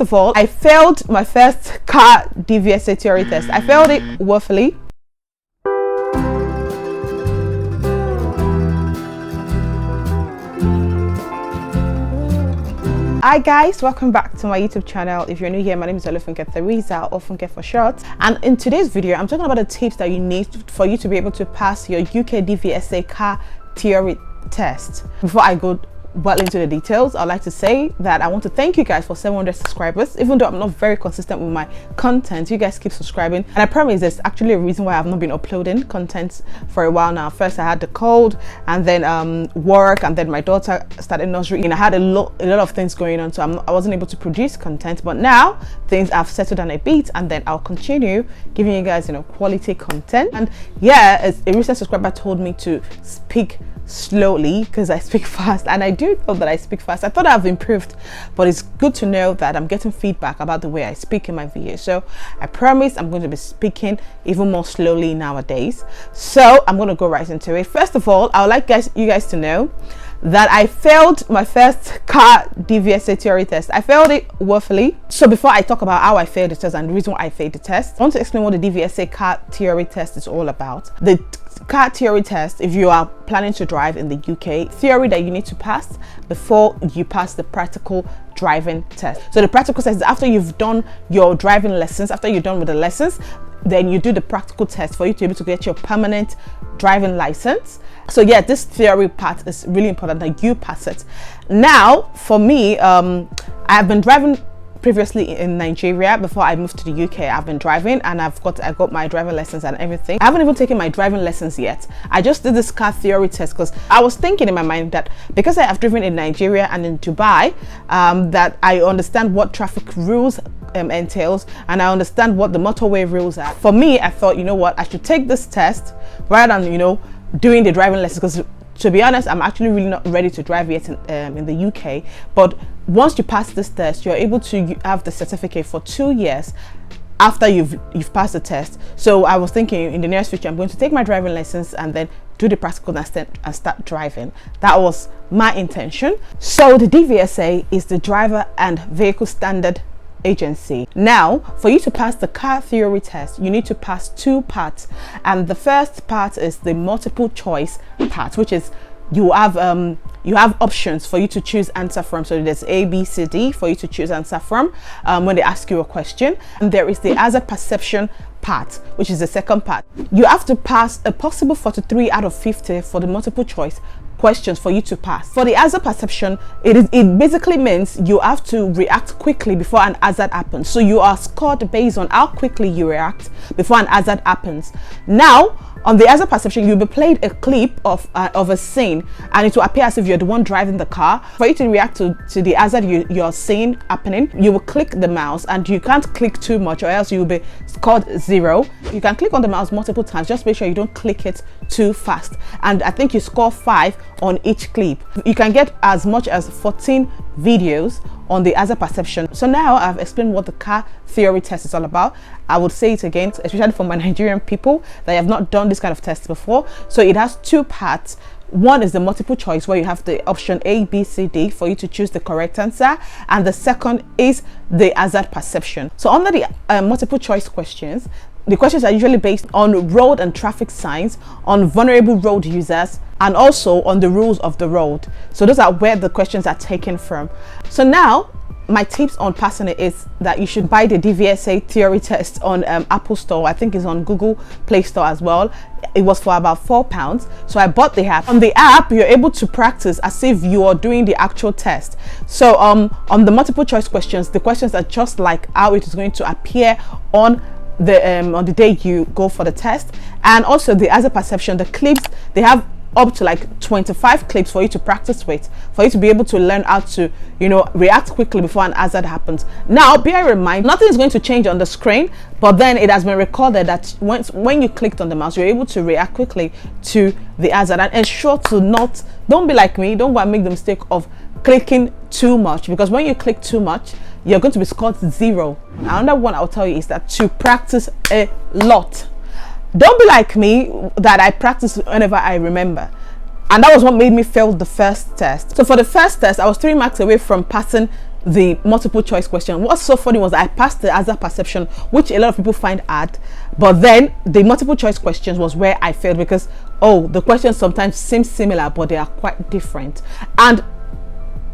of all, I failed my first car DVSA theory test. I failed it woefully. Hi guys, welcome back to my YouTube channel. If you're new here, my name is Olufunke Theresa, or Funke for short. And in today's video, I'm talking about the tips that you need for you to be able to pass your UK DVSA car theory test. Before I go well into the details, I'd like to say that I want to thank you guys for 700 subscribers. Even though I'm not very consistent with my content, you guys keep subscribing, and I promise there's actually a reason why I've not been uploading content for a while now. First I had the cold, and then work, and then my daughter started nursery, and I had a lot of things going on, so I wasn't able to produce content. But now things have settled down a bit, and then I'll continue giving you guys quality content. And yeah, a recent subscriber told me to speak slowly because I speak fast, and I do know that I speak fast. I thought I've improved, but it's good to know that I'm getting feedback about the way I speak in my videos. So I promise I'm going to be speaking even more slowly nowadays. So I'm going to go right into it. First of all, I would like you guys to know that I failed my first car DVSA theory test. I failed it woefully. So before I talk about how I failed the test and the reason why I failed the test, I want to explain what the DVSA car theory test is all about. The car theory test, if you are planning to drive in the UK, theory that you need to pass before you pass the practical driving test. So the practical test is after you've done your driving lessons, after you're done with the lessons, then you do the practical test for you to be able to get your permanent driving license. So yeah, this theory part is really important that you pass it. Now for me, I have been driving previously in Nigeria. Before I moved to the UK, I've been driving, and I got my driving lessons and everything. I haven't even taken my driving lessons yet. I just did this car theory test because I was thinking in my mind that because I have driven in Nigeria and in Dubai, that I understand what traffic rules entails, and I understand what the motorway rules are. For me, I thought, you know what, I should take this test rather than doing the driving lessons, because to be honest, I'm actually really not ready to drive yet in the UK. But once you pass this test, you're able to have the certificate for 2 years after you've passed the test. So I was thinking in the nearest future, I'm going to take my driving license and then do the practical and start driving. That was my intention. So the DVSA is the Driver and Vehicle Standard Agency. Now, for you to pass the car theory test, you need to pass 2 parts, and the first part is the multiple choice part, which is you have options for you to choose answer from. So there's A, B, C, D for you to choose answer from when they ask you a question. And there is the hazard perception part, which is the second part. You have to pass a possible 43 out of 50 for the multiple choice questions for you to pass. For the hazard perception, it basically means you have to react quickly before an hazard happens. So you are scored based on how quickly you react before an hazard happens. Now, on the hazard perception, you'll be played a clip of a scene, and it will appear as if you're the one driving the car. For you to react to the hazard you're seeing happening, you will click the mouse, and you can't click too much or else you'll be scored 0. You can click on the mouse multiple times, just make sure you don't click it too fast, and I think you score 5 on each clip. You can get as much as 14 videos on the hazard perception. So now I've explained what the car theory test is all about. I would say it again, especially for my Nigerian people that have not done this kind of test before. So it has 2 parts. One is the multiple choice, where you have the option A, B, C, D for you to choose the correct answer, and the second is the hazard perception. So under the multiple choice questions, the questions are usually based on road and traffic signs, on vulnerable road users, and also on the rules of the road. So those are where the questions are taken from. So now my tips on passing it is that you should buy the DVSA theory test on Apple Store. I think it's on Google Play Store as well. It was for about £4, so I bought the app. On the app, you're able to practice as if you are doing the actual test. So on the multiple choice questions, the questions are just like how it is going to appear on the day you go for the test. And also the hazard perception, the clips, they have up to like 25 clips for you to practice with, for you to be able to learn how to react quickly before an hazard happens. Now bear in mind, nothing is going to change on the screen, but then it has been recorded that when you clicked on the mouse, you're able to react quickly to the hazard. And ensure to don't be like me, don't go and make the mistake of clicking too much, because when you click too much, you're going to be scored 0. Another one I'll tell you is that to practice a lot. Don't be like me that I practice whenever I remember. And that was what made me fail the first test. So for the first test, I was 3 marks away from passing the multiple choice question. What's so funny was I passed the hazard perception, which a lot of people find hard, but then the multiple choice questions was where I failed, because the questions sometimes seem similar but they are quite different, and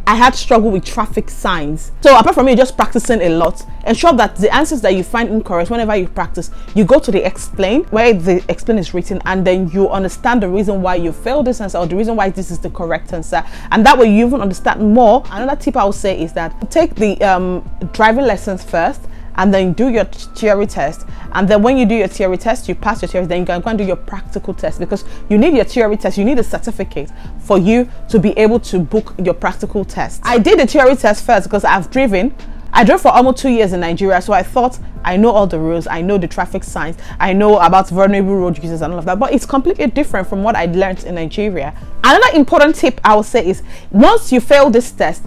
I had struggle with traffic signs. So apart from me just practicing a lot, ensure that the answers that you find incorrect whenever you practice, you go to the explain, where the explain is written, and then you understand the reason why you failed this answer, or the reason why this is the correct answer, and that way you even understand more. Another tip I would say is that take the driving lessons first, and then do your theory test, and then when you do your theory test, you pass your theory, then you can go and do your practical test, because you need your theory test, you need a certificate for you to be able to book your practical test. I did the theory test first because I drove for almost 2 years in Nigeria, so I thought I know all the rules, I know the traffic signs, I know about vulnerable road users and all of that, but it's completely different from what I learned in Nigeria. Another important tip I would say is, once you fail this test,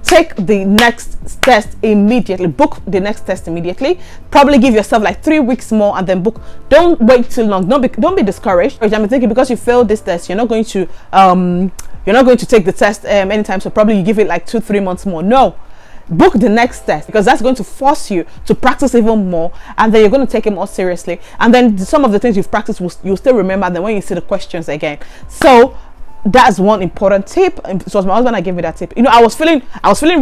take the next test immediately. Book the next test immediately. Probably give yourself like 3 weeks more and then book. Don't wait too long. Don't be discouraged. I'm thinking because you failed this test, you're not going to take the test anytime. So probably you give it like 2-3 months more. No, book the next test, because that's going to force you to practice even more, and then you're going to take it more seriously. And then some of the things you've practiced you'll still remember. Then when you see the questions again, so that's one important tip. So it was my husband that gave me that tip. I was feeling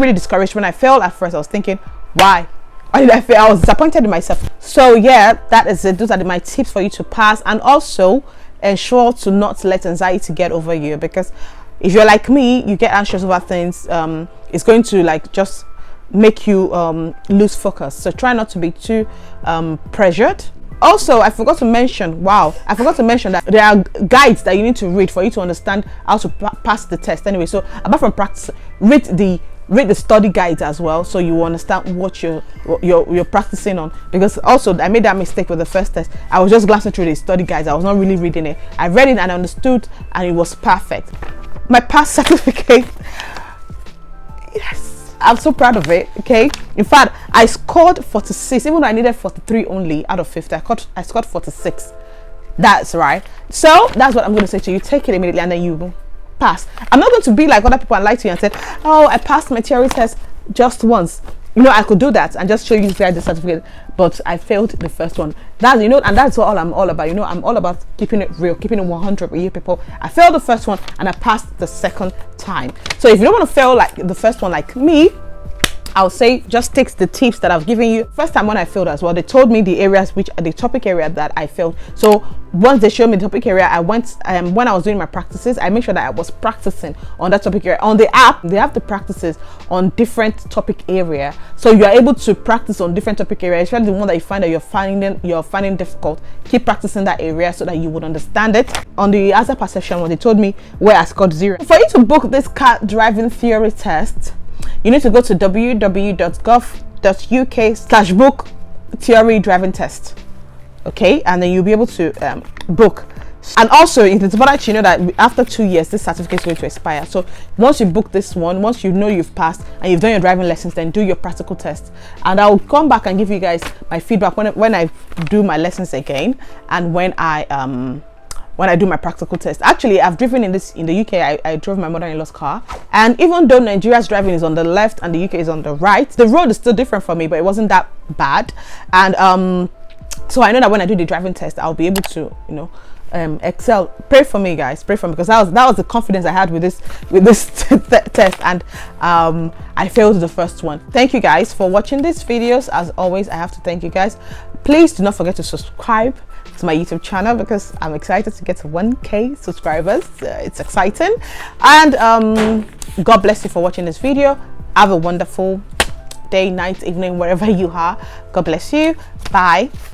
really discouraged when I failed at first. I was thinking, why did I fail? I was disappointed in myself. So yeah, that is it. Those are my tips for you to pass, and also ensure to not let anxiety get over you, because if you're like me, you get anxious over things. It's going to like just make you lose focus. So try not to be too pressured. Also, I forgot to mention that there are guides that you need to read for you to understand how to pass the test. Anyway, so apart from practice, read the study guides as well, so you understand what you're practicing on. Because also I made that mistake with the first test. I was just glancing through the study guides. I was not really reading it. I read it and I understood, and it was perfect. My pass certificate. Yes, I'm so proud of it. Okay, in fact, I scored 46, even though I needed 43 only out of 50. I scored 46. That's right. So that's what I'm going to say to you. Take it immediately, and then you pass. I'm not going to be like other people and lie to you and say, oh, I passed my theory test just once. I could do that and just show you guys the certificate, but I failed the first one. That's and that's what I'm all about. I'm all about keeping it real, keeping it 100 with you people. I failed the first one and I passed the second time. So if you don't want to fail like the first one like me, I would say just take the tips that I've given you. First time when I failed as well, they told me the areas the topic area that I failed. So once they showed me the topic area, I went when I was doing my practices, I made sure that I was practicing on that topic area. On the app, they have the practices on different topic area, so you are able to practice on different topic areas, especially the one that you find that you're finding difficult. Keep practicing that area so that you would understand it. On the hazard perception one, they told me where I scored 0. For you to book this car driving theory test, you need to go to www.gov.uk/book theory driving test. Okay, and then you'll be able to book. And also, it's important to know that after 2 years, this certificate is going to expire. So once you book this one, once you know you've passed and you've done your driving lessons, then do your practical test. And I'll come back and give you guys my feedback when I do my lessons again, and when I do my practical test. Actually, I've driven in the UK. I drove my mother-in-law's car, and even though Nigeria's driving is on the left and the UK is on the right, the road is still different for me, but it wasn't that bad. And so I know that when I do the driving test, I'll be able to excel. Pray for me, guys. Pray for me, because that was the confidence I had with this test, and I failed the first one. Thank you guys for watching these videos. As always, I have to thank you guys. Please do not forget to subscribe to my YouTube channel, because I'm excited to get to 1K subscribers. It's exciting. And God bless you for watching this video. Have a wonderful day, night, evening, wherever you are. God bless you. Bye.